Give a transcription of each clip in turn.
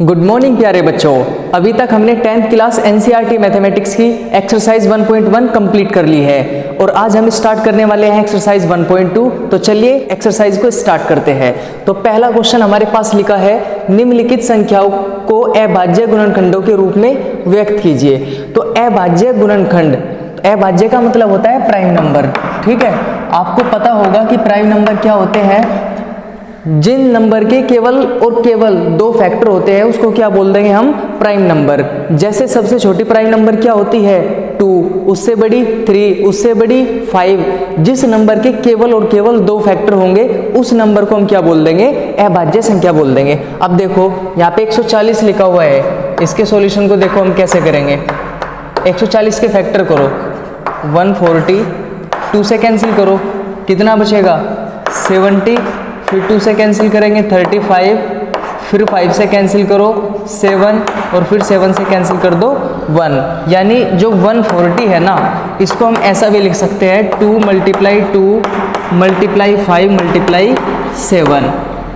Good morning प्यारे बच्चों। अभी तक हमने 10th क्लास एनसीईआरटी मैथमेटिक्स की एक्सरसाइज 1.1 कंप्लीट कर ली है और आज हम स्टार्ट करने वाले हैं एक्सरसाइज 1.2। तो चलिए एक्सरसाइज को स्टार्ट करते हैं। तो पहला क्वेश्चन हमारे पास लिखा है, निम्नलिखित संख्याओं को अभाज्य गुणनखंडों के रूप में व्यक्त कीजिए। तो अभाज्य गुणनखंड, अभाज्य का मतलब होता है प्राइम नंबर। ठीक है, आपको पता होगा कि प्राइम नंबर क्या होते हैं। जिन नंबर के केवल और केवल दो फैक्टर होते हैं उसको क्या बोल देंगे हम, प्राइम नंबर। जैसे सबसे छोटी प्राइम नंबर क्या होती है, 2, उससे बड़ी 3, उससे बड़ी 5। जिस नंबर के केवल और केवल दो फैक्टर होंगे उस नंबर को हम क्या बोल देंगे, अभाज्य संख्या बोल देंगे। अब देखो यहाँ पे 140 लिखा हुआ है, इसके सॉल्यूशन को देखो हम कैसे करेंगे। 140 के फैक्टर करो, 140, 2 से कैंसिल करो, कितना बचेगा 70, फिर 2 से कैंसिल करेंगे 35, फिर 5 से कैंसिल करो 7 और फिर 7 से कैंसिल कर दो 1। यानी जो 140 है ना, इसको हम ऐसा भी लिख सकते हैं 2 × 2 × 5 × 7।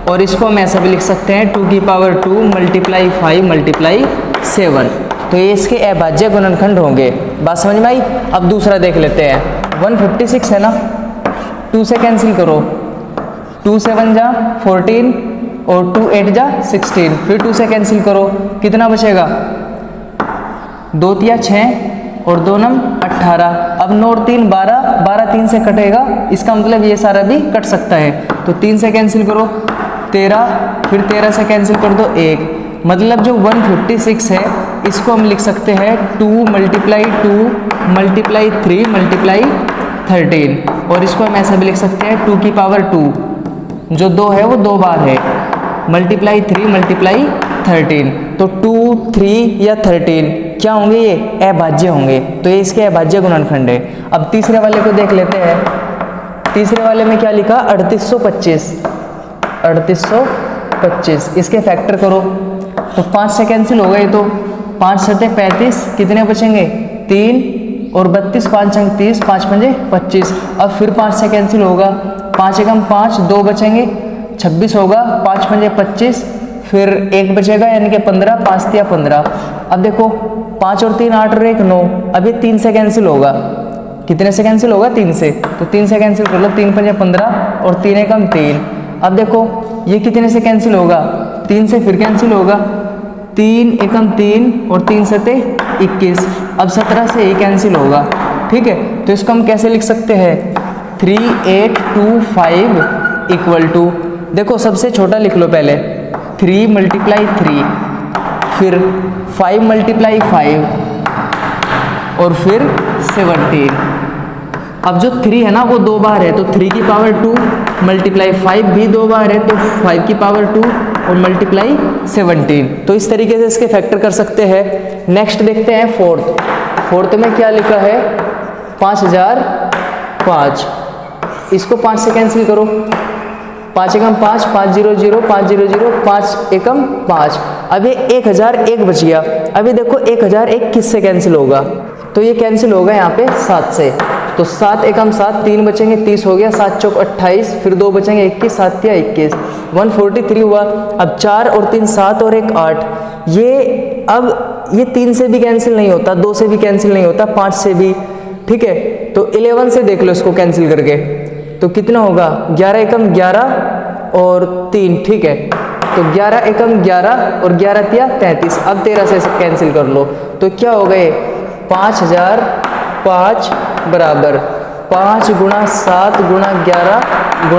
और इसको हम ऐसा भी लिख सकते हैं 2 की पावर 2 × 5 × 7। तो ये इसके अभाज्य गुणनखंड होंगे। बात समझ में आई। अब दूसरा देख लेते हैं। 156 है ना, 2 से कैंसिल करो, 2 7 जा 14 और 2 8 जा 16, फिर 2 से कैंसिल करो, कितना बचेगा 2 3 6 और 2 9 18। अब 9 और 3 12, 12 3 से कटेगा, इसका मतलब ये सारा भी कट सकता है। तो 3 से कैंसिल करो 13, फिर 13 से कैंसिल कर दो 1। मतलब जो 156 है इसको हम लिख सकते हैं 2 × 2 × 3 × 13। और इसको हम ऐसा भी लिख सकते हैं 2 की पावर 2, जो 2 है वो 2 बार है, × 3 × 13। तो 2, 3 या 13 क्या होंगे, ये अभाज्य होंगे। तो ये इसके अभाज्य गुणनखंड है। अब तीसरे वाले को देख लेते हैं। तीसरे वाले में क्या लिखा, 3825, 3825। इसके फैक्टर करो तो 5 से कैंसिल हो गए, तो 5 7 35, कितने बचेंगे 3 और 32, 5 अंक 30, 5 5 25। अब फिर 5 से कैंसिल होगा, 5 एकम 5, 2 बचेंगे 26 होगा, 5 5 25, फिर 1 बचेगा यानी कि 15, 5 3 15। अब देखो 5 और 3 8 और 1 9। अब ये 3 से कैंसिल होगा, कितने से कैंसिल होगा 3 से, तो 3 से कैंसिल कर लो, 3 5 15 और 3 एकम 3। अब देखो ये कितने से कैंसिल होगा, 3 से फिर कैंसिल होगा, 3 एकम 3 और 3 सते 21। अब 17 से ये कैंसिल होगा। ठीक है, तो इसको हम कैसे लिख सकते हैं, 3 8 2 5 = देखो सबसे छोटा लिख लो पहले, 3 × 3, फिर 5 × 5 और फिर 17। अब जो 3 है ना वो 2 बार है, तो 3 की पावर 2 × 5 भी 2 बार है, तो 5 की पावर 2 और × 17। तो इस तरीके से इसके फैक्टर कर सकते हैं। नेक्स्ट देखते हैं फोर्थ में क्या लिखा है, 5005। इसको 5 से कैंसिल करो, 5 एकम 5, 5 0 0, 5 0 0, 5 एकम 5। अब ये 1001 बच गया। अभी देखो 1001 किससे कैंसिल होगा, तो ये कैंसिल होगा यहाँ पे 7 से। तो 7 एकम 7, 3 बचेंगे 30 हो गया, 7 चौक 28, फिर 2 बचेंगे 21, 7 या 21, 143 हुआ। अब 4 और 3 7 और 1 8। ये अब ये 3 से भी कैंसिल नहीं होता, 2 से भी कैंसिल नहीं होता, 5 से भी। ठीक है, तो 11 से देख लो इसको कैंसिल करके, तो कितना होगा 11 एकम 11 और 3। ठीक है, तो 11 एकम 11 और 11 तिया 33। अब 13 से कैंसिल कर लो, तो क्या हो गए 5005 बराबर 5 × 7 × 11 ×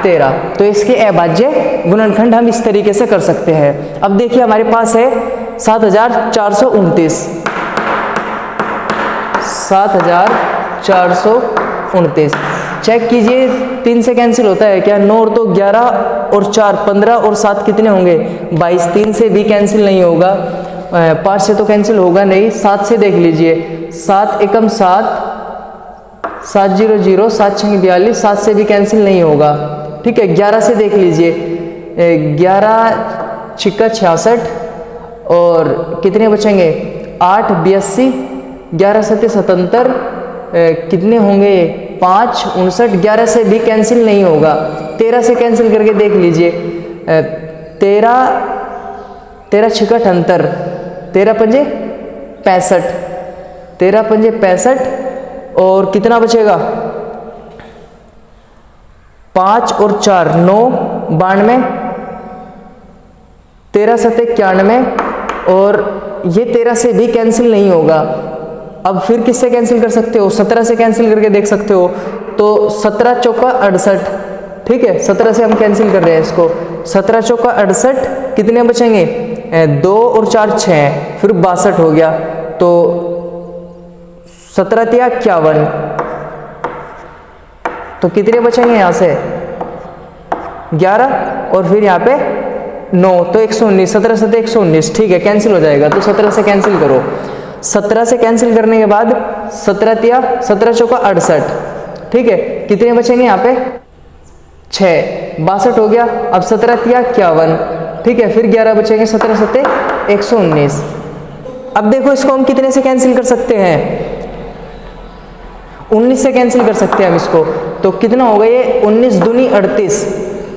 13। तो इसके अभाज्य गुणनखंड हम इस तरीके से कर सकते हैं। अब देखिए हमारे पास है 7429, 7429। चेक कीजिए 3 से कैंसिल होता है क्या, 9 और 2 11 और 4 15 और 7 कितने होंगे 22। 3 से भी कैंसिल नहीं होगा, 5 से तो कैंसिल होगा नहीं। 7 से देख लीजिए, 7 एकम 7, 7 0 0, 7 6 42, 7 से भी कैंसिल नहीं होगा। ठीक है, 11 से देख लीजिए, 11 6 66 और कितने बचेंगे 8 82, 11 7 77, कितने होंगे 5 59, 11 से भी कैंसिल नहीं होगा। 13 से कैंसिल करके देख लीजिए, 13 13 छिका 78, 13 पंजे 65, 13 पंजे 65 और कितना बचेगा 5 और 4 9 92, 13 सत्ते 91 और ये 13 से भी कैंसिल नहीं होगा। अब फिर किससे कैंसिल कर सकते हो, 17 से कैंसिल करके देख सकते हो। तो 17 चौका 68, ठीक है, 17 से हम कैंसिल कर रहे हैं इसको, 17 चौका 68, कितने बचेंगे 2 और 4 6, फिर 62 हो गया। तो 17 तिया 51, तो कितने बचेंगे यहाँ से 11 और फिर यहाँ पे 9, तो 119, 17 सत्ते 119, ठीक है, कैंसिल हो जाएगा। तो 17 से कैंसिल करो, 17 से कैंसिल करने के बाद 17 तिया 17 चौका 68, ठीक है, कितने बचेंगे यहाँ पे 6, 62 हो गया। अब 17 तिया 51, ठीक है, फिर 11 बचेंगे, 17 सत्ते 119। अब देखो इसको हम कितने से कैंसिल कर सकते हैं, 19 से कैंसिल कर सकते हैं हम इसको। तो कितना होगा ये 19 दूनी 38,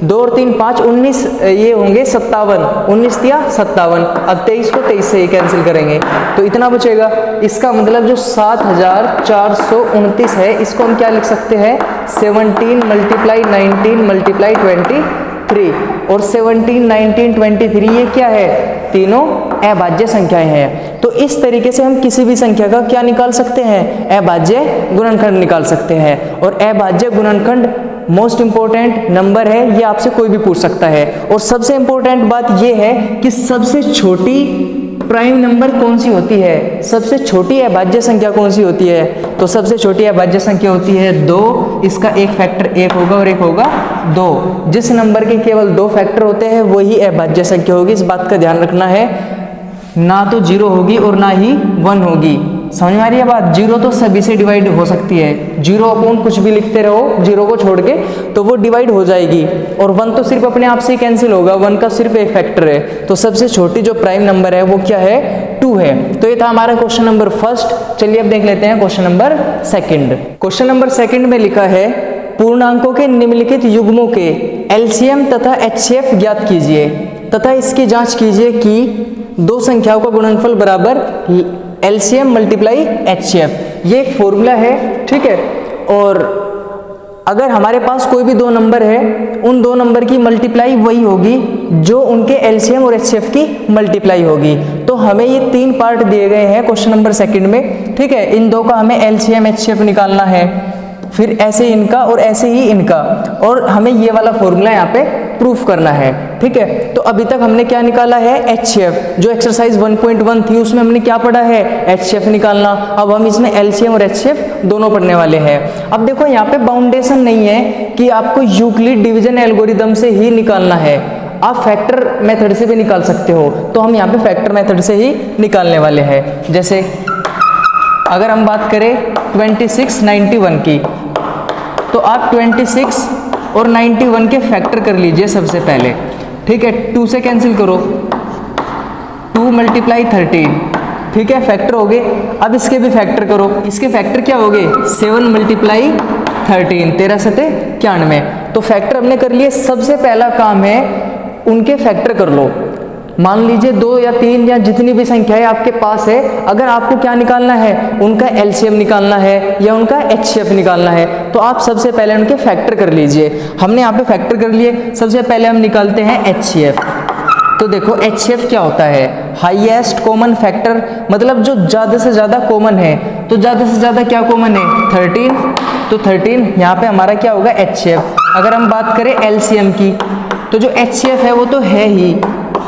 2 और 3 5, 19 ये होंगे 57, 19 तिया 57। अब 23 को 23 से ही कैंसिल करेंगे तो इतना बचेगा। इसका मतलब जो 7429 है इसको हम क्या लिख सकते हैं 17 मल्टीप्लाई 19 मल्टीप्लाई 23 और 17 19 23 ये क्या है, तीनों अभाज्य संख्याएं हैं। तो इस तरीके से हम किसी भी संख्या का क्या निकाल सकते हैं, अभाज्य गुणनखंड निकाल सकते हैं। और अभाज्य गुणनखंड मोस्ट इंपॉर्टेंट नंबर है, ये आपसे कोई भी पूछ सकता है। और सबसे इंपॉर्टेंट बात ये है कि सबसे छोटी प्राइम नंबर कौन सी होती है, सबसे छोटी अभाज्य संख्या कौन सी होती है। तो सबसे छोटी अभाज्य संख्या होती है 2, इसका एक फैक्टर 1 होगा और एक होगा 2। जिस नंबर के केवल 2 फैक्टर होते हैं वही अभाज्य संख्या होगी, इस बात का ध्यान रखना है। ना तो 0 होगी और ना ही 1 होगी, समझ में आ रही है बात। 0 तो सभी से डिवाइड हो सकती है, 0 अपॉन कुछ भी लिखते रहो 0 को छोड़ के तो वो डिवाइड हो जाएगी। और 1 तो सिर्फ अपने आप से ही कैंसिल होगा, 1 का सिर्फ एक फैक्टर है। तो सबसे छोटी जो प्राइम नंबर है वो क्या है 2 है। तो ये था हमारा क्वेश्चन नंबर फर्स्ट। चलिए अब देख लेते हैं question number second. Question number second में लिखा है पूर्णांकों के निम्नलिखित युग्मों के एलसीएम तथा एचसीएफ ज्ञात कीजिए तथा इसकी जांच कीजिए कि दो संख्याओं का गुणनफल बराबर एलसीएम मल्टीप्लाई एचसीएफ। ये एक फॉर्मूला है, ठीक है। और अगर हमारे पास कोई भी 2 नंबर है, उन 2 नंबर की मल्टीप्लाई वही होगी जो उनके एलसीएम और एचसीएफ की मल्टीप्लाई होगी। तो हमें ये 3 पार्ट दिए गए हैं क्वेश्चन नंबर सेकंड में, ठीक है। इन 2 का हमें एलसीएम एचसीएफ निकालना है, फिर ऐसे इनका और ऐसे ही इनका, और हमें ये वाला फॉर्मूला यहाँ पे प्रूफ करना है, ठीक है। तो अभी तक हमने क्या निकाला है एचसीएफ, जो एक्सरसाइज 1.1 थी उसमें हमने क्या पढ़ा है एचसीएफ निकालना। अब हम इसमें एलसीएम और एचसीएफ दोनों पढ़ने वाले हैं। अब देखो यहाँ पे बाउंडेशन नहीं है कि आपको यूक्लिड डिवीजन एल्गोरिदम से ही निकालना है, आप फैक्टर मेथड से भी निकाल सकते हो। तो हम यहाँ पे फैक्टर मेथड से ही निकालने वाले हैं। जैसे अगर हम बात करें 26 91 की, तो आप 26 और 91 के फैक्टर कर लीजिए सबसे पहले, ठीक है। 2 से कैंसिल करो, 2 मल्टीप्लाई 13, ठीक है, फैक्टर हो गए। अब इसके भी फैक्टर करो, इसके फैक्टर क्या हो गए 7 मल्टीप्लाई 13, 13 सते 91। तो फैक्टर हमने कर लिए। सबसे पहला काम है उनके फैक्टर कर लो। मान लीजिए 2 या 3 या जितनी भी संख्याएं आपके पास है, अगर आपको क्या निकालना है उनका एलसीएम निकालना है या उनका एचसीएफ निकालना है, तो आप सबसे पहले उनके फैक्टर कर लीजिए। हमने यहाँ पे फैक्टर कर लिए। सबसे पहले हम निकालते हैं एचसीएफ। तो देखो एचसीएफ क्या होता है, हाईएस्ट कॉमन फैक्टर, मतलब जो ज़्यादा से ज़्यादा कॉमन है। तो ज़्यादा से ज़्यादा क्या कॉमन है 13, तो 13 यहाँ पे हमारा क्या होगा एचसीएफ। अगर हम बात करें एलसीएम की, तो जो एचसीएफ है वो तो है ही,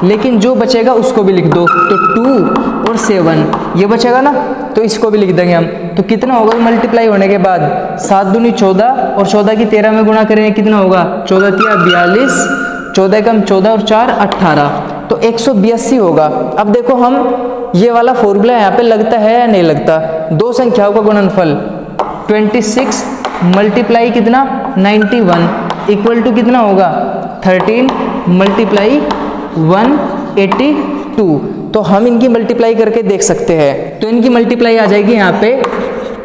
लेकिन जो बचेगा उसको भी लिख दो। तो 2 और 7 ये बचेगा ना, तो इसको भी लिख देंगे हम। तो कितना होगा मल्टीप्लाई होने के बाद 7 दूनी 14 और 14 की 13 में गुणा करेंगे, कितना होगा 14 तिया 42, 14 कम 14 और 4 18, तो 182 होगा। अब देखो हम ये वाला फॉर्मूला यहाँ पे लगता है या नहीं लगता। दो संख्याओं का गुणनफल 26 मल्टीप्लाई कितना 91 इक्वल टू कितना होगा 13 मल्टीप्लाई 182। तो हम इनकी मल्टीप्लाई करके देख सकते हैं। तो इनकी मल्टीप्लाई आ जाएगी यहाँ पे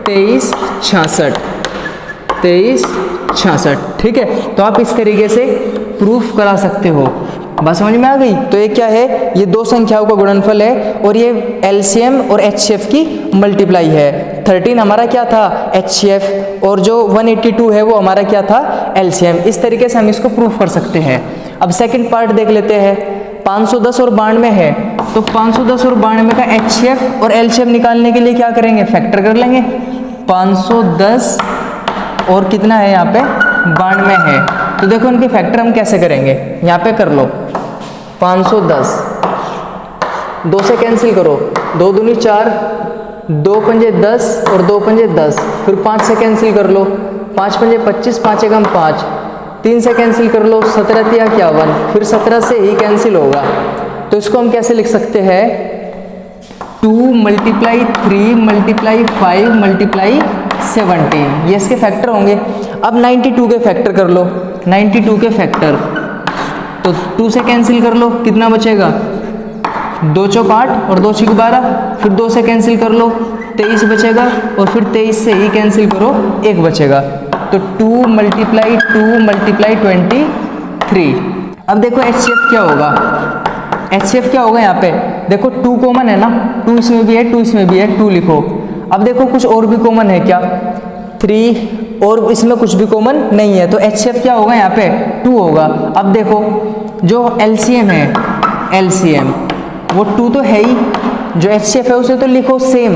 2366, 2366, ठीक है। तो आप इस तरीके से प्रूफ करा सकते हो। बात समझ में आ गई। तो ये क्या है, ये दो संख्याओं का गुणनफल है और ये एलसीएम और एचसीएफ की मल्टीप्लाई है। 13 हमारा क्या था, एचसीएफ, और जो 182 है वो हमारा क्या था, एलसीएम। इस तरीके से हम इसको प्रूफ कर सकते हैं। अब सेकंड पार्ट देख लेते हैं। 510 और 92 है, तो 510 और 92 का एचसीएफ और एलसीएम निकालने के लिए क्या करेंगे, फैक्टर कर लेंगे। 510 और कितना है यहाँ पे, 92 है, तो देखो इनके फैक्टर हम कैसे करेंगे, यहाँ पे कर लो 510, 2 से कैंसिल करो, 2 दूनी 4, 2 पंजे 10 और 2 पंजे 10, फिर 5 से कैंसिल कर लो, 5 पंजे 25, 5 एकम 5, 3 से कैंसिल कर लो, 17 तिया 51, फिर 17 से ही कैंसिल होगा। तो इसको हम कैसे लिख सकते हैं, 2 × 3 × 5 × 17, ये इसके फैक्टर होंगे। अब 92 के फैक्टर कर लो, 92 के फैक्टर, तो 2 से कैंसिल कर लो, कितना बचेगा, 2 चौक 8 और 2 छिक 12, फिर 2 से कैंसिल कर लो, 23 बचेगा, और फिर 23 से ही कैंसिल करो, 1 बचेगा। तो 2 × 23। अब देखो एचसीएफ क्या होगा, एचसीएफ क्या होगा, यहाँ पे देखो 2 कॉमन है ना, 2 इसमें भी है, 2 इसमें भी है, 2 लिखो। अब देखो कुछ और भी कॉमन है क्या, 3, और इसमें कुछ भी कॉमन नहीं है, तो एचसीएफ क्या होगा, यहाँ पे 2 होगा। अब देखो जो एलसीएम है, एलसीएम वो 2 तो है ही, जो एचसीएफ है उसे तो लिखो सेम।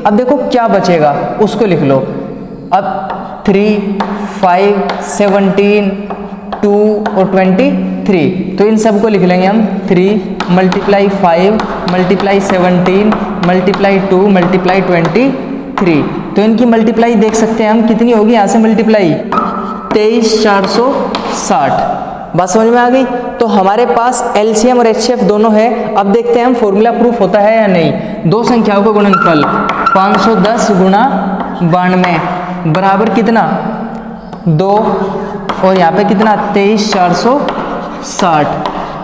अब देखो क्या बचेगा उसको लिख लो। अब 3, 5, 17, 2 और 23, तो इन सब को लिख लेंगे हम 3 × 5 × 17 × 2 × 23। तो इनकी मल्टीप्लाई देख सकते हैं हम, कितनी होगी यहाँ से मल्टीप्लाई, 23,460। बात समझ में आ गई। तो हमारे पास एलसीएम और एचसीएफ दोनों है। अब देखते हैं हम फॉर्मूला प्रूफ होता है या नहीं। दो संख्याओं का गुणनफल 510 × 92 बराबर कितना, 2, और यहाँ पे कितना 23,460,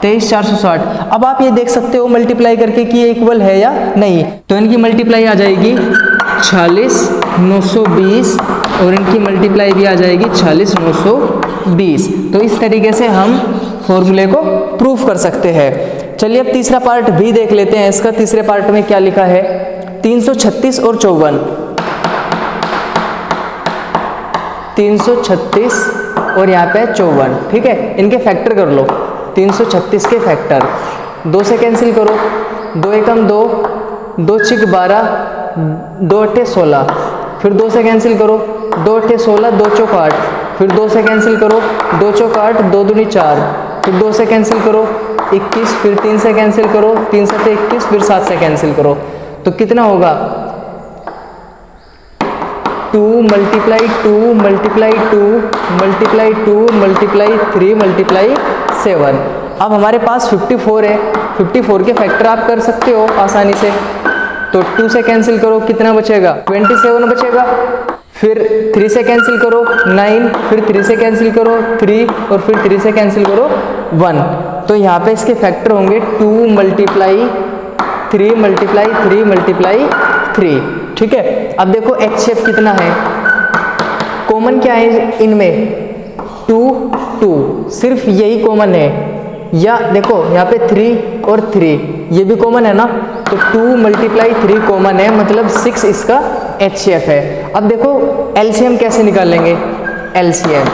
23,460। अब आप ये देख सकते हो मल्टीप्लाई करके कि ये इक्वल है या नहीं। तो इनकी मल्टीप्लाई आ जाएगी 46,920 और इनकी मल्टीप्लाई भी आ जाएगी 46,920। तो इस तरीके से हम फॉर्मूले को प्रूफ कर सकते हैं। चलिए अब तीसरा पार्ट भी देख लेते हैं इसका। तीसरे पार्ट में क्या लिखा है, 336 और 54, 336 और यहाँ पे 54, ठीक है। इनके फैक्टर कर लो, 336 के फैक्टर, 2 से कैंसिल करो, 2 एकम 2, 2 छिक 12, 2 अट्ठे 16, फिर 2 से कैंसिल करो, 2 अट्ठे 16, 2 चौक 8, फिर 2 से कैंसिल करो, 2 चौक 8, 2 दूनी 4, फिर 2 से कैंसिल करो 21, फिर 3 से कैंसिल करो, 3 से 21, फिर 7 से कैंसिल करो। तो कितना होगा, 2 × 2 × 2 × 2 × 3 × 7। अब हमारे पास 54 है, 54 के फैक्टर आप कर सकते हो आसानी से। तो 2 से कैंसिल करो, कितना बचेगा, 27 बचेगा। फिर 3 से कैंसिल करो 9, फिर 3 से कैंसिल करो 3, और फिर 3 से कैंसिल करो 1। तो यहाँ पे इसके फैक्टर होंगे 2 × 3 × 3, ठीक है। अब देखो एचसीएफ कितना है, कॉमन क्या है इनमें, 2, 2, सिर्फ यही कॉमन है। या देखो यहाँ पे 3 और 3 ये भी कॉमन है ना, तो 2 × 3 कॉमन है, मतलब 6 इसका एचसीएफ है। अब देखो एलसीएम कैसे निकालेंगे, एलसीएम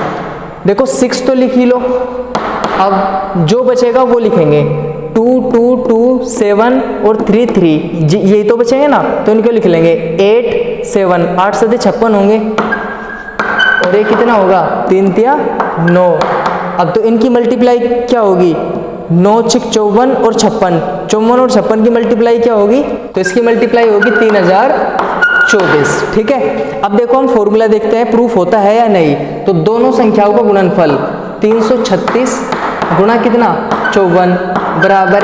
देखो 6 तो लिख ही लो, अब जो बचेगा वो लिखेंगे, 2, 2, 2, 7 और 3, 3, यही तो बचेंगे ना, तो इनको लिख लेंगे 8, 7, 8 से 56 होंगे, और ये कितना होगा, 3 तिया 9। अब तो इनकी मल्टीप्लाई क्या होगी, 9 छिक 54 और 56, 54 और 56 की मल्टीप्लाई क्या होगी, तो इसकी मल्टीप्लाई होगी 3024, ठीक है। अब देखो हम फॉर्मूला देखते हैं प्रूफ होता है या नहीं। तो दोनों संख्याओं का गुणनफल 336 गुणा कितना 54 बराबर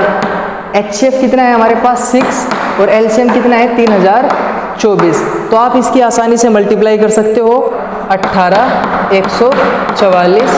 एचसीएफ कितना है हमारे पास 6 और एलसीएम कितना है 3024। तो आप इसकी आसानी से मल्टीप्लाई कर सकते हो, 18,144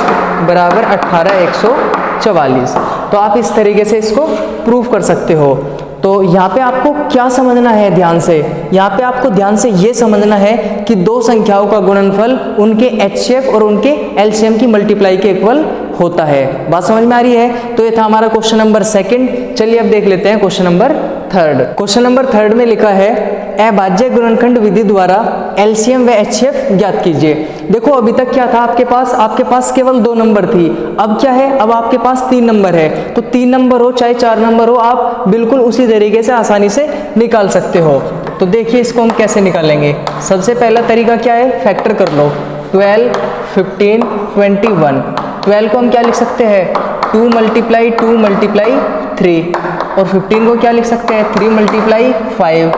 बराबर 18,144। तो आप इस तरीके से इसको प्रूफ कर सकते हो। तो यहाँ पे आपको क्या समझना है ध्यान से, यहाँ पे आपको ध्यान से ये समझना है कि दो संख्याओं का गुणनफल उनके एचसीएफ और उनके एलसीएम की मल्टीप्लाई के इक्वल होता है। बात समझ में आ रही है? तो ये था हमारा क्वेश्चन नंबर सेकंड। चलिए अब देख लेते हैं question number third. Question number third में लिखा है अभाज्य गुणनखंड विधि द्वारा एलसीएम व एचसीएफ ज्ञात कीजिए। देखो अभी तक क्या था आपके पास केवल 2 नंबर थी, अब क्या है, अब आपके पास 3 नंबर है। तो 3 नंबर हो चाहे 4 नंबर हो, आप बिल्कुल उसी तरीके से आसानी से निकाल सकते हो। तो देखिए इसको हम कैसे निकालेंगे। सबसे पहला तरीका क्या है, फैक्टर कर लो। 12, 15, 21। 12 को हम क्या लिख सकते हैं, 2 मल्टीप्लाई 2 मल्टीप्लाई 3, और 15 को क्या लिख सकते हैं, 3 मल्टीप्लाई 5।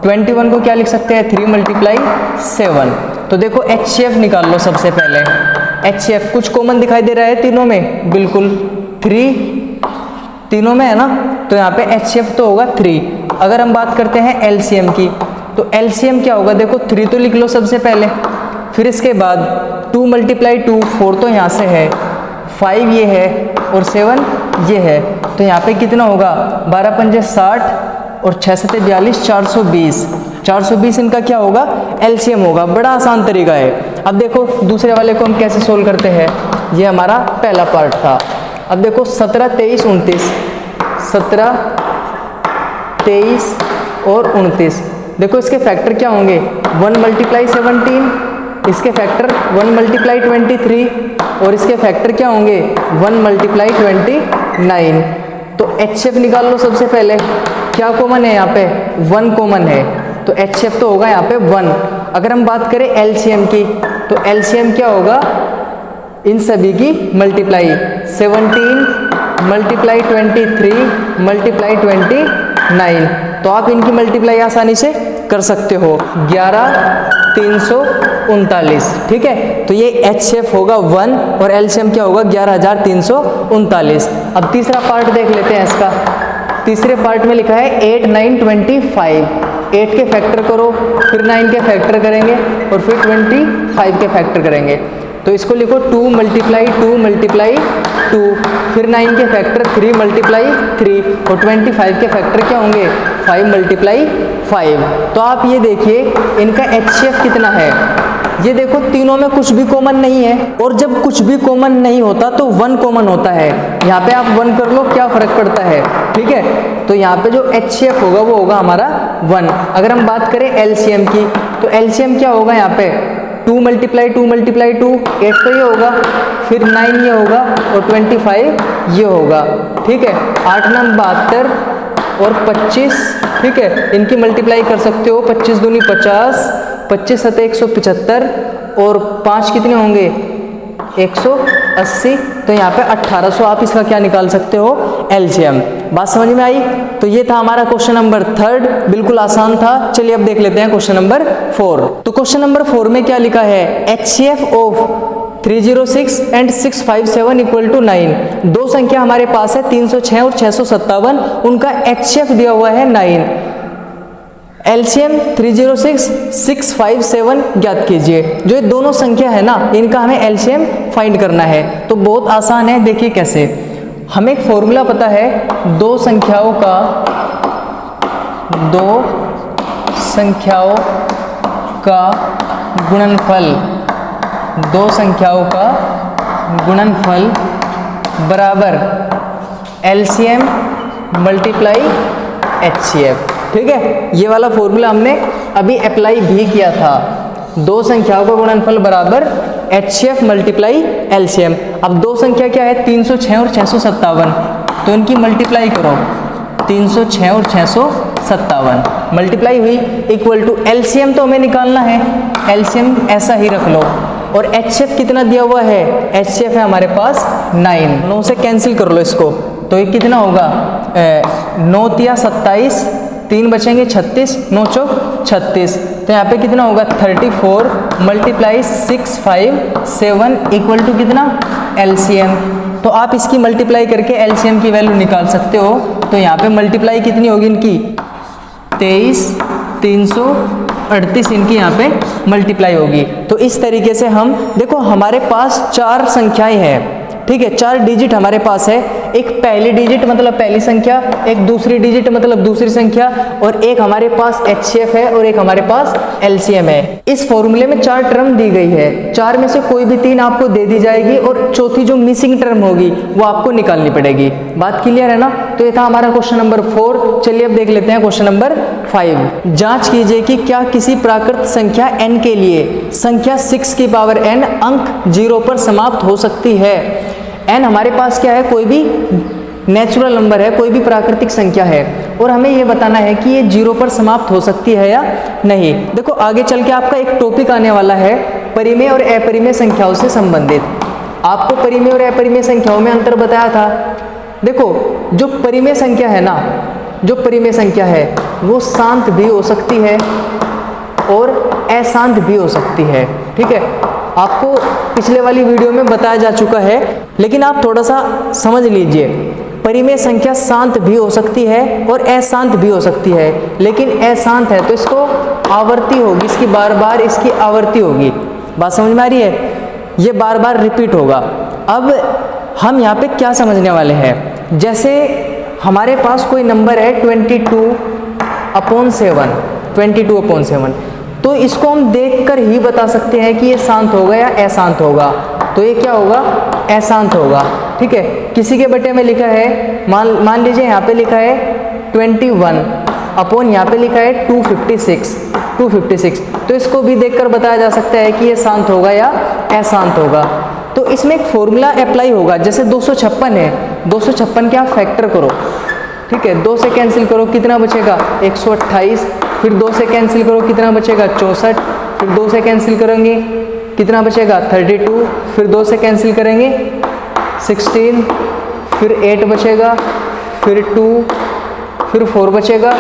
21 को क्या लिख सकते हैं, 3 मल्टीप्लाई 7। तो देखो एचसीएफ निकाल लो सबसे पहले। एचसीएफ कुछ कॉमन दिखाई दे रहा है तीनों में, बिल्कुल 3 तीनों में है ना, तो यहाँ पे एचसीएफ तो होगा 3। अगर हम बात करते हैं एलसीएम की, तो एलसीएम क्या होगा, देखो 3 तो लिख लो सबसे पहले, फिर इसके बाद 2 मल्टीप्लाई 2, 4 तो यहाँ से है, 5 ये है और 7 ये है। तो यहाँ पे कितना होगा, 12 पंजे 60 और 6 सत्ते 42, 420। 420 इनका क्या होगा, एलसीएम होगा। बड़ा आसान तरीका है। अब देखो दूसरे वाले को हम कैसे सोल्व करते हैं, ये हमारा पहला पार्ट था। अब देखो 17, 23, 29, 17, 23 और 29। देखो इसके फैक्टर क्या होंगे, 1 मल्टीप्लाई 17, इसके फैक्टर 1 मल्टीप्लाई 23 और इसके फैक्टर क्या होंगे, 1 मल्टीप्लाई 29। तो एचसीएफ निकाल लो सबसे पहले। क्या कॉमन है यहाँ पे, 1 कॉमन है, तो एचसीएफ तो होगा यहाँ पे 1। अगर हम बात करें एलसीएम की, तो एलसीएम क्या होगा, इन सभी की मल्टीप्लाई, 17 मल्टीप्लाई 23 मल्टीप्लाई 29। तो आप इनकी मल्टीप्लाई आसानी से कर सकते हो, 11,339। ठीक है, तो ये एचसीएफ होगा 1 और एलसीएम क्या होगा, 11,339। अब तीसरा पार्ट देख लेते हैं इसका। तीसरे पार्ट में लिखा है 8, 9, 25। 8 के फैक्टर करो, फिर 9 के फैक्टर करेंगे और फिर 25 के फैक्टर करेंगे। तो इसको लिखो 2 मल्टीप्लाई 2 मल्टीप्लाई 2, फिर 9 के फैक्टर 3 मल्टीप्लाई 3 और 25 के फैक्टर क्या होंगे, 5 मल्टीप्लाई 5। तो आप ये देखिए इनका एचसीएफ कितना है। ये देखो तीनों में कुछ भी कॉमन नहीं है, और जब कुछ भी कॉमन नहीं होता तो 1 कॉमन होता है। यहाँ पे आप 1 कर लो, क्या फर्क पड़ता है। ठीक है, तो यहाँ पे जो एचसीएफ होगा वो होगा हमारा 1। अगर हम बात करें एलसीएम की, तो एलसीएम क्या होगा यहाँ पे, 2 मल्टीप्लाई 2 मल्टीप्लाई 2, 8 तो ये होगा, फिर 9 ये होगा और 25 ये होगा। ठीक है, 8 9 72 और 25। ठीक है, इनकी मल्टीप्लाई कर सकते हो, 25 दूनी 50, 25 सत्ते 175 और 5 कितने होंगे, 180। तो यहाँ पे 1800 आप इसका क्या निकाल सकते हो, एलसीएम। बात समझ में आई? तो ये था हमारा क्वेश्चन नंबर थर्ड, बिल्कुल आसान था। चलिए अब देख लेते हैं क्वेश्चन नंबर 4। तो क्वेश्चन नंबर 4 में क्या लिखा है, HCF of 306 and 657 equal to 9। दो संख्या हमारे पास है 306 और 657, उनका एचसीएफ दिया हुआ है 9। एलसीएम 306 657 ज्ञात कीजिए। जो ये दोनों संख्या है ना, इनका हमें एलसीएम फाइंड करना है। तो बहुत आसान है, देखिए कैसे। हमें एक फॉर्मूला पता है, दो संख्याओं का गुणनफल, दो संख्याओं का गुणनफल बराबर एलसीएम मल्टीप्लाई एचसीएफ। ठीक है, ये वाला फॉर्मूला हमने अभी अप्लाई भी किया था। दो संख्याओं का गुणनफल बराबर एचसीएफ मल्टीप्लाई एलसीएम। अब दो संख्या क्या है, 306 और 657, तो इनकी मल्टीप्लाई करो, 306 और 657 मल्टीप्लाई हुई, इक्वल टू एलसीएम तो हमें निकालना है, एलसीएम ऐसा ही रख लो। और एचसीएफ कितना दिया हुआ है, एचसीएफ है हमारे पास 9। 9 से कैंसिल कर लो इसको, तो ये कितना होगा, 9 तिया 27, 3 बचेंगे 36, 9 चौक 36। तो यहाँ पे कितना होगा, 34 मल्टीप्लाई 657 इक्वल टू कितना, एलसीएम। तो आप इसकी मल्टीप्लाई करके एलसीएम की वैल्यू निकाल सकते हो। तो यहाँ पे मल्टीप्लाई कितनी होगी इनकी, 23, 338 इनकी यहाँ पे मल्टीप्लाई होगी। तो इस तरीके से हम देखो, हमारे पास 4 संख्याएं हैं, ठीक है, 4 डिजिट हमारे पास है, एक पहली डिजिट मतलब पहली संख्या, एक दूसरी डिजिट मतलब दूसरी संख्या, और एक हमारे पास HCF है और एक हमारे पास LCM है। इस फॉर्मूले में 4 टर्म दी गई है, 4 में से कोई भी 3 आपको दे दी जाएगी और चौथी जो मिसिंग टर्म होगी वो आपको निकालनी पड़ेगी। बात क्लियर है ना? तो ये था हमारा क्वेश्चन नंबर 4। चलिए अब देख लेते हैं क्वेश्चन नंबर 5। जांच कीजिए कि क्या किसी प्राकृत संख्या n के लिए संख्या 6 की पावर n अंक 0 पर समाप्त हो सकती है। n हमारे पास क्या है, कोई भी नेचुरल नंबर है, कोई भी प्राकृतिक संख्या है, और हमें ये बताना है कि ये 0 पर समाप्त हो सकती है या नहीं। देखो आगे चल के आपका एक टॉपिक आने वाला है परिमेय और अपरिमेय संख्याओं से संबंधित। आपको परिमेय और अपरिमेय संख्याओं में अंतर बताया था। देखो जो परिमेय संख्या है ना, जो परिमेय संख्या है वो शांत भी हो सकती है और अशांत भी हो सकती है। ठीक है, आपको पिछले वाली वीडियो में बताया जा चुका है, लेकिन आप थोड़ा सा समझ लीजिए। परिमेय संख्या शांत भी हो सकती है और अशांत भी हो सकती है, लेकिन अशांत है तो इसको आवर्ती होगी, इसकी बार बार इसकी आवर्ती होगी। बात समझ में आ रही है? ये बार बार रिपीट होगा। अब हम यहाँ पे क्या समझने वाले हैं, जैसे हमारे पास कोई नंबर है 22/7, तो इसको हम देखकर ही बता सकते हैं कि ये शांत होगा या अशांत होगा। तो ये क्या होगा, अशांत होगा। ठीक है, किसी के बटे में लिखा है, मान लीजिए यहाँ पे लिखा है 21 अपॉन यहाँ पे लिखा है 256, तो इसको भी देखकर बताया जा सकता है कि ये शांत होगा या अशांत होगा। तो इसमें एक फॉर्मूला अप्लाई होगा, जैसे 256 है, 256 के आप फैक्टर करो। ठीक है, 2 से कैंसिल करो, कितना बचेगा 128, फिर 2 से कैंसिल करो, कितना बचेगा 64, फिर 2 से कैंसिल करेंगे कितना बचेगा 32, फिर 2 से कैंसिल करेंगे 16, फिर 8 बचेगा, फिर 2, फिर 4 बचेगा,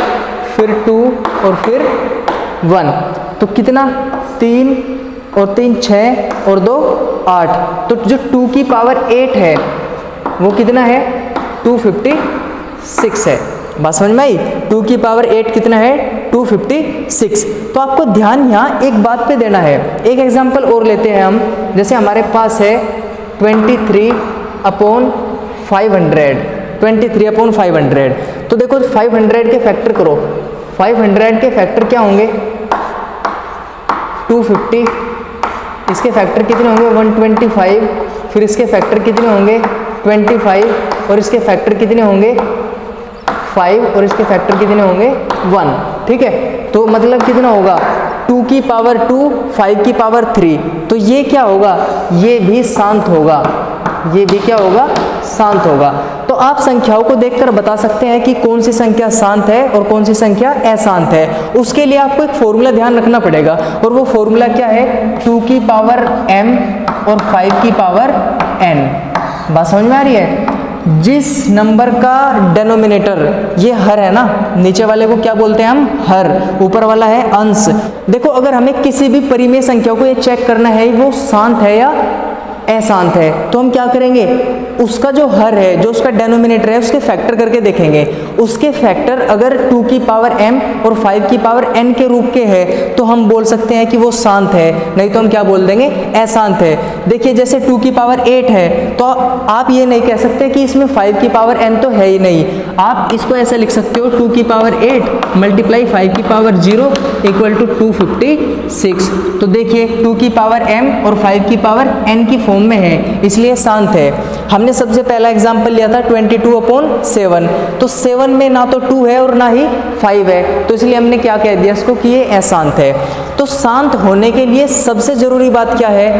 फिर 2 और फिर 1। तो कितना 3 और 3 6 और 2 8। तो जो 2 की पावर 8 है वो कितना है 256 है। बात समझ में आई? 2 की पावर 8 कितना है 256। तो आपको ध्यान यहाँ एक बात पे देना है। एक एग्जांपल और लेते हैं हम, जैसे हमारे पास है 23/500। तो देखो 500 के फैक्टर करो, 500 के फैक्टर क्या होंगे 250, इसके फैक्टर कितने होंगे 125, फिर इसके फैक्टर कितने होंगे 25, और इसके फैक्टर कितने होंगे 5, और इसके फैक्टर कितने होंगे 1। ठीक है, तो मतलब कितना होगा 2 की पावर 2, 5 की पावर 3। तो ये क्या होगा, ये भी शांत होगा, ये भी क्या होगा शांत होगा। तो आप संख्याओं को देखकर बता सकते हैं कि कौन सी संख्या शांत है और कौन सी संख्या अशांत है। उसके लिए आपको एक फॉर्मूला ध्यान रखना पड़ेगा, और वो फॉर्मूला क्या है 2 की पावर m और 5 की पावर n। बात समझ में आ रही है? जिस नंबर का डेनोमिनेटर, ये हर है ना, नीचे वाले को क्या बोलते हैं हम हर, ऊपर वाला है अंश। देखो अगर हमें किसी भी परिमेय संख्या को ये चेक करना है वो शांत है या अशांत है, तो हम क्या करेंगे, उसका जो हर है, जो उसका डेनोमिनेटर है, उसके फैक्टर करके देखेंगे। उसके फैक्टर अगर 2 की पावर m और 5 की पावर n के रूप के है तो हम बोल सकते हैं कि वो शांत है, नहीं तो हम क्या बोल देंगे अशांत है। देखिए जैसे 2 की पावर 8 है तो आप ये नहीं कह सकते कि इसमें 5 की पावर n तो है ही नहीं। आप इसको ऐसे लिख सकते हो 2 की पावर 8 मल्टीप्लाई 5 की पावर 0 इक्वल टू 256। तो देखिए 2 की पावर m और 5 की पावर n की फॉर्म में है, इसलिए शांत है। हमने सबसे पहला एग्जांपल लिया था 22/7, तो 7 में ना तो 2 है और ना ही 5 है, तो इसलिए हमने क्या कह दिया इसको कि ये अशांत है। तो शांत होने के लिए सबसे जरूरी बात क्या है,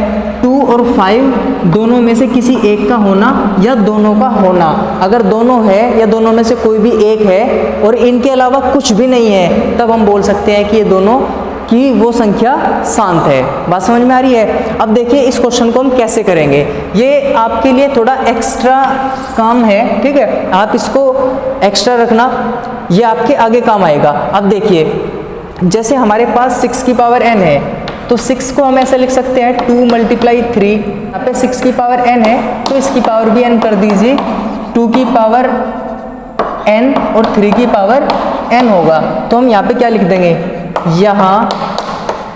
2 और 5 दोनों में से किसी एक का होना या दोनों का होना। अगर दोनों है या दोनों में से कोई भी एक है और इनके अलावा कुछ भी नहीं है, तब हम बोल सकते हैं कि ये दोनों कि वो संख्या शांत है। बात समझ में आ रही है? अब देखिए इस क्वेश्चन को हम कैसे करेंगे, ये आपके लिए थोड़ा एक्स्ट्रा काम है, ठीक है, आप इसको एक्स्ट्रा रखना, ये आपके आगे काम आएगा। अब देखिए जैसे हमारे पास 6 की पावर n है, तो 6 को हम ऐसे लिख सकते हैं 2 मल्टीप्लाई 3, यहाँ पे 6 की पावर n है तो इसकी पावर भी n कर दीजिए, 2 की पावर n और 3 की पावर n होगा। तो हम यहाँ पे क्या लिख देंगे, यहाँ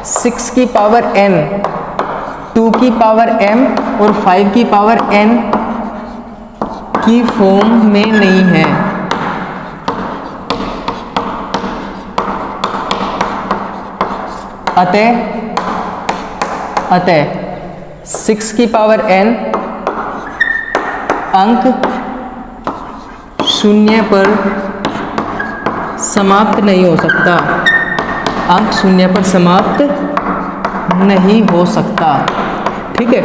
6 की पावर n, 2 की पावर m और 5 की पावर n की फॉर्म में नहीं है। अतः 6 की पावर n अंक शून्य पर समाप्त नहीं हो सकता, अंक शून्य पर समाप्त नहीं हो सकता। ठीक है,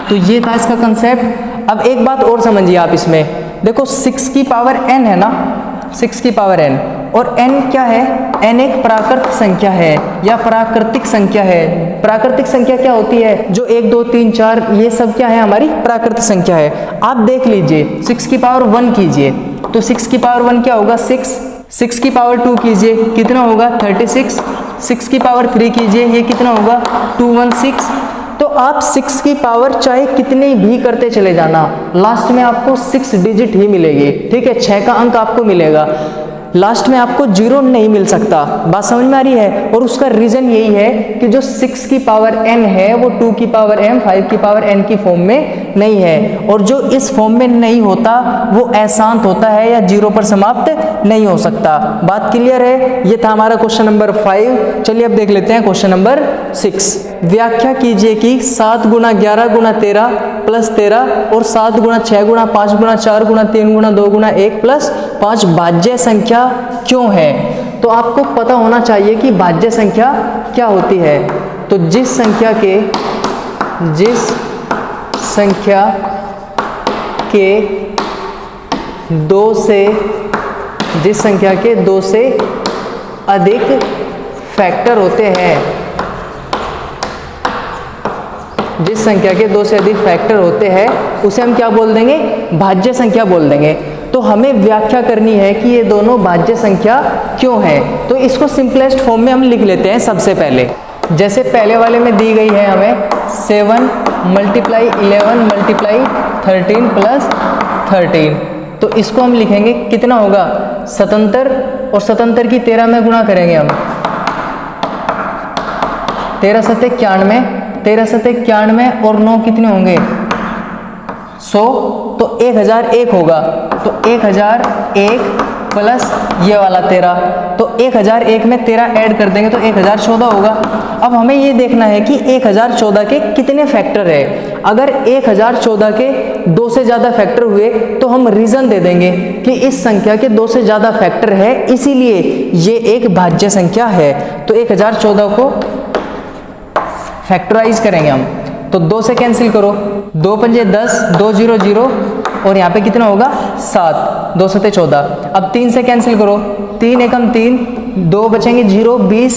तो ये था इसका कंसेप्ट। अब एक बात और समझिए आप इसमें, देखो 6 की पावर n है ना, 6 की पावर n, और n क्या है, n एक प्राकृत संख्या है या प्राकृतिक संख्या है। प्राकृतिक संख्या क्या होती है, जो 1 2 3 4 ये सब क्या है, हमारी प्राकृतिक संख्या है। आप देख लीजिए 6 की पावर 1 कीजिए तो 6 की पावर 1 क्या होगा, 6 की पावर 2 कीजिए कितना होगा, 36। 6 की पावर 3 कीजिए, ये कितना होगा, 216। तो आप 6 की पावर चाहे कितनी भी करते चले जाना, लास्ट में आपको 6 डिजिट ही मिलेगी। ठीक है, 6 का अंक आपको मिलेगा, लास्ट में आपको 0 नहीं मिल सकता। बात समझ में आ रही है। और उसका रीजन यही है कि जो 6 की पावर n है वो 2 की पावर m 5 की पावर n की फॉर्म में नहीं है, और जो इस फॉर्म में नहीं होता वो अशांत होता है या 0 पर समाप्त नहीं हो सकता। बात क्लियर है। ये था हमारा क्वेश्चन नंबर 5। चलिए अब देख लेते हैं क्वेश्चन नंबर 6। व्याख्या कीजिए कि 7 गुना 11 गुना 13 प्लस 13 और 7 गुना 6 गुना 5 गुना 4 गुना 3 गुना 2 गुना 1 प्लस 5 भाज्य संख्या क्यों है। तो आपको पता होना चाहिए कि भाज्य संख्या क्या होती है। तो जिस संख्या के दो से अधिक फैक्टर होते हैं, जिस संख्या के 2 से अधिक फैक्टर होते हैं उसे हम क्या बोल देंगे, भाज्य संख्या बोल देंगे। तो हमें व्याख्या करनी है कि ये दोनों भाज्य संख्या क्यों है। तो इसको सिंपलेस्ट फॉर्म में हम लिख लेते हैं सबसे पहले। जैसे पहले वाले में दी गई है हमें 7 मल्टीप्लाई 11 मल्टीप्लाई 13 प्लस 13, तो इसको हम लिखेंगे कितना होगा 77, और 77 की 13 में गुणा करेंगे हम, 13 सत्ते 91, 13 सत्ते 91 और 9 कितने होंगे 100, तो 1001 होगा। तो 1001 प्लस ये वाला 13, तो 1001 में 13 ऐड कर देंगे तो 1014 होगा। अब हमें ये देखना है कि 1014 के कितने फैक्टर है। अगर 1014 के 2 से ज़्यादा फैक्टर हुए तो हम रीज़न दे देंगे कि इस संख्या के 2 से ज़्यादा फैक्टर है, इसीलिए ये एक भाज्य संख्या है। तो 1014 को फैक्टराइज करेंगे हम, तो 2 से कैंसिल करो, 2 पंजे 10, 2 0 0 और यहाँ पे कितना होगा 7, 2 सत्ते 14। अब 3 से कैंसिल करो, 3 एकम 3, 2 बचेंगे 0 20,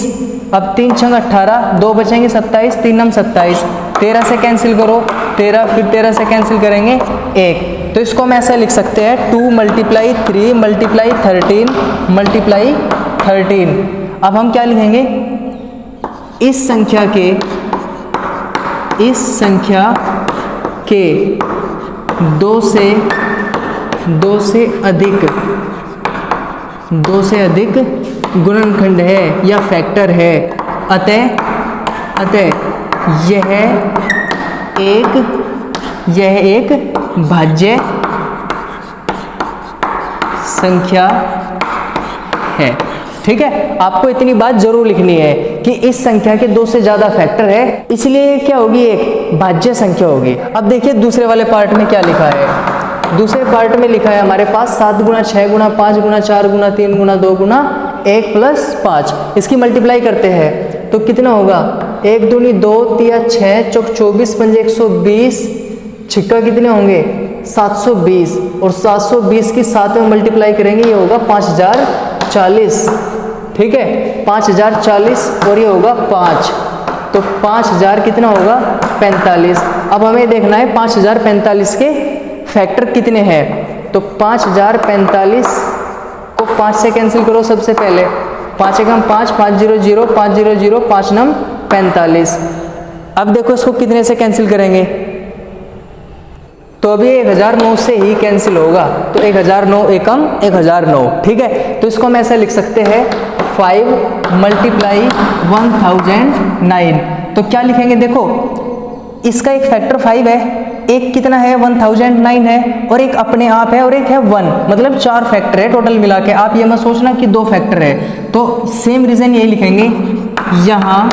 अब 3 छंग 18, 2 बचेंगे 27, 3 नम 27, 13 से कैंसिल करो 13, फिर 13 से कैंसिल करेंगे 1। तो इसको हम ऐसा लिख सकते हैं 2 मल्टीप्लाई 3 मल्टीप्लाई 13 मल्टीप्लाई 13। अब हम क्या लिखेंगे, इस संख्या के 2 से अधिक गुणनखंड है या फैक्टर है, अतः यह एक भाज्य संख्या है। ठीक है, आपको इतनी बात जरूर लिखनी है कि इस संख्या के 2 से ज्यादा फैक्टर है, इसलिए क्या होगी, एक भाज्य संख्या होगी। अब देखिए दूसरे वाले पार्ट में क्या लिखा है। दूसरे पार्ट में लिखा है हमारे पास 7 गुना 6 गुना 5 गुना 4 गुना 3 गुना 2 गुना 1 प्लस 5। इसकी मल्टीप्लाई करते हैं तो कितना होगा, 1 दूनी 2 तिया 6 चौक 24 पंजे 120, छिक्का कितने होंगे 720, और 720 की 7 में मल्टीप्लाई करेंगे, ये होगा 5040। ठीक है, 5040 और ये होगा 5, तो 5000 कितना होगा 45। अब हमें देखना है 5045 के फैक्टर कितने हैं। तो 5045 को 5 से कैंसिल करो सबसे पहले, 5 एकम 5, 5 0 0 5 0 0 5 नम 45। अब देखो इसको कितने से कैंसिल करेंगे, तो अभी 1009 से ही कैंसिल होगा, तो 1009 एकम 1009। ठीक है, तो इसको हम ऐसे लिख सकते हैं 5 मल्टीप्लाई 1009। तो क्या लिखेंगे, देखो इसका एक फैक्टर 5 है एक कितना है 1009 है, और एक अपने आप है, और एक है 1, मतलब 4 फैक्टर है टोटल मिला के। आप ये मत सोचना कि 2 फैक्टर है। तो सेम रीजन यही लिखेंगे, यहाँ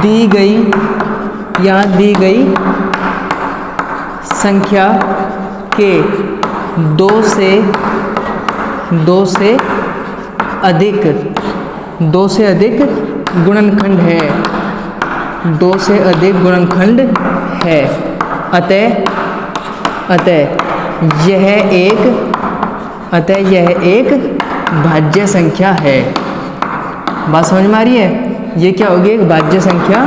दी गई संख्या के 2 से अधिक गुणनखंड है, 2 से अधिक गुणनखंड है, अतः यह एक भाज्य संख्या है। बात समझ में आ रही है? ये क्या होगी? एक भाज्य संख्या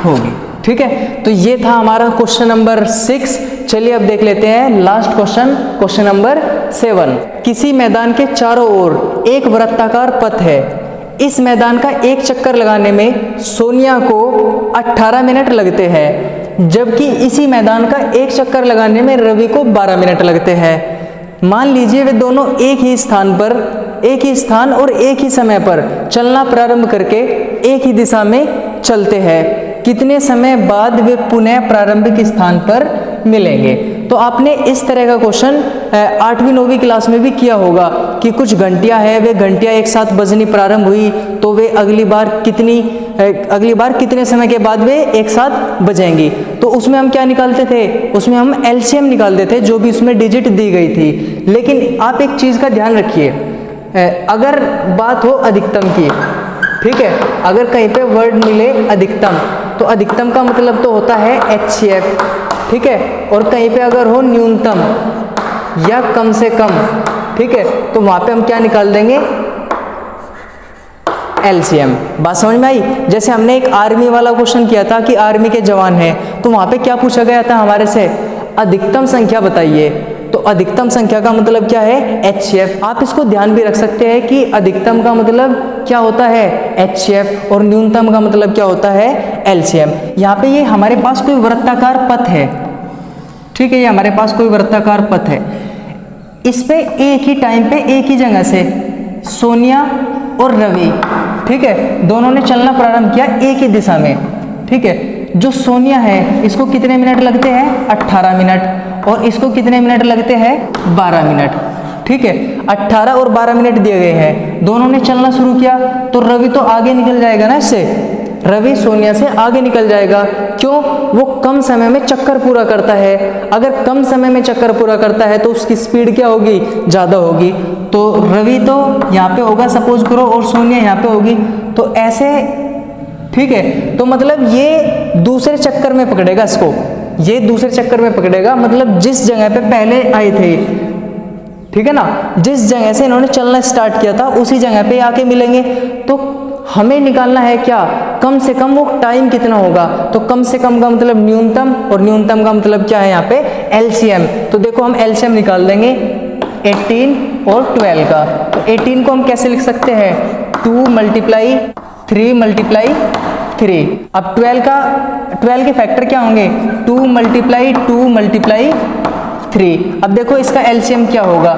होगी। ठीक है, तो ये था हमारा क्वेश्चन नंबर 6। चलिए अब देख लेते हैं लास्ट क्वेश्चन नंबर 7। किसी मैदान के चारों ओर एक वृत्ताकार पथ है। इस मैदान का एक चक्कर लगाने में सोनिया को 18 मिनट लगते हैं, जबकि इसी मैदान का एक चक्कर लगाने में रवि को 12 मिनट लगते हैं। मान लीजिए वे दोनों एक ही स्थान और एक ही समय पर चलना प्रारंभ करके एक ही दिशा में चलते हैं। कितने समय बाद वे पुनः प्रारंभिक स्थान पर मिलेंगे? तो आपने इस तरह का क्वेश्चन 8वीं 9वीं क्लास में भी किया होगा कि कुछ घंटियां हैं, वे घंटियां एक साथ बजनी प्रारंभ हुई तो वे अगली बार कितने समय के बाद वे एक साथ बजेंगी। तो उसमें हम क्या निकालते थे? उसमें हम एलसीएम निकालते थे, जो भी उसमें डिजिट दी गई थी। लेकिन आप एक चीज़ का ध्यान रखिए, अगर बात हो अधिकतम की, ठीक है, अगर कहीं पे वर्ड मिले अधिकतम, तो अधिकतम का मतलब तो होता है HCF, ठीक है, और कहीं पे अगर हो न्यूनतम या कम से कम, ठीक है, तो वहां पे हम क्या निकाल देंगे? LCM। बात समझ में आई? जैसे हमने एक आर्मी वाला क्वेश्चन किया था कि आर्मी के जवान हैं, तो वहां पे क्या पूछा गया था हमारे से? अधिकतम संख्या बताइए। तो अधिकतम संख्या का मतलब क्या है? HCF। आप इसको ध्यान भी रख सकते हैं कि अधिकतम का मतलब क्या होता है? HCF, और न्यूनतम का मतलब क्या होता है? LCM। यहाँ पे ये हमारे पास कोई वृत्ताकार पथ है, ठीक है, ये हमारे पास कोई वृत्ताकार पथ है। इस पे एक ही टाइम पे एक ही जगह से सोनिया और रवि, ठीक है, दोनों ने चलना प्रारंभ किया एक ही दिशा में, ठीक है। जो सोनिया है इसको कितने मिनट लगते हैं? 18 मिनट, और इसको कितने मिनट लगते हैं? 12 मिनट, ठीक है। 18 और 12 मिनट दिए गए हैं, दोनों ने चलना शुरू किया तो रवि तो आगे निकल जाएगा ना, इससे रवि सोनिया से आगे निकल जाएगा। क्यों? वो कम समय में चक्कर पूरा करता है। अगर कम समय में चक्कर पूरा करता है तो उसकी स्पीड क्या होगी? ज़्यादा होगी। तो रवि तो यहाँ पे होगा सपोज करो, और सोनिया यहाँ पे होगी, तो ऐसे, ठीक है। तो मतलब ये दूसरे चक्कर में पकड़ेगा इसको, ये दूसरे चक्कर में पकड़ेगा, मतलब जिस जगह पे पहले आए थे, ठीक है ना, जिस जगह से इन्होंने चलना स्टार्ट किया था उसी जगह पे आके मिलेंगे। तो हमें निकालना है क्या? कम से कम वो टाइम कितना होगा? तो कम से कम का मतलब न्यूनतम, और न्यूनतम का मतलब क्या है यहाँ पे? LCM। तो देखो हम LCM निकाल देंगे 18 और 12 का। तो 18 को हम कैसे लिख सकते हैं? 2 × 3 × 3। अब 12 के फैक्टर क्या होंगे? 2 × 2 × 3। अब देखो इसका LCM क्या होगा?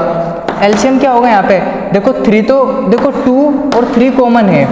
LCM क्या होगा यहाँ पे? देखो 3 तो देखो 2 और 3 कॉमन है,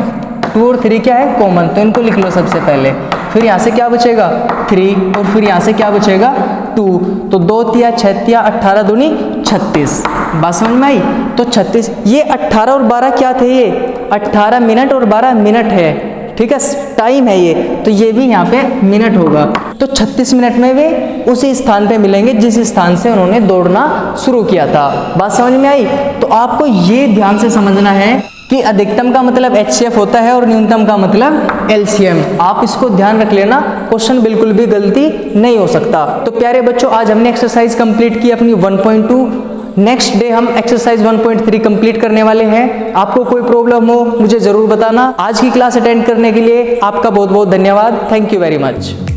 2 और 3 क्या है? कॉमन। तो इनको लिख लो सबसे पहले, फिर यहाँ से क्या बचेगा? 3, और फिर यहाँ से क्या बचेगा? 2। तो 2 तिया 6 तिया 18 दूनी 36। बात समझ में आई? तो 36, ये 18 और 12 क्या थे? ये 18 मिनट और 12 मिनट है, ठीक है, टाइम है ये। तो ये भी यहाँ पे मिनट होगा। तो 36 मिनट में वे उसी स्थान पे मिलेंगे जिस स्थान से उन्होंने दौड़ना शुरू किया था। बात समझ में आई? तो आपको ये ध्यान से समझना है कि अधिकतम का मतलब HCF होता है और न्यूनतम का मतलब LCM। आप इसको ध्यान रख लेना, क्वेश्चन बिल्कुल भी गलती नहीं हो सकता। तो प्यारे बच्चों, आज हमने एक्सरसाइज कंप्लीट की अपनी 1.2। नेक्स्ट डे हम एक्सरसाइज 1.3 कंप्लीट करने वाले हैं। आपको कोई प्रॉब्लम हो मुझे जरूर बताना। आज की क्लास अटेंड करने के लिए आपका बहुत बहुत धन्यवाद। Thank you very much.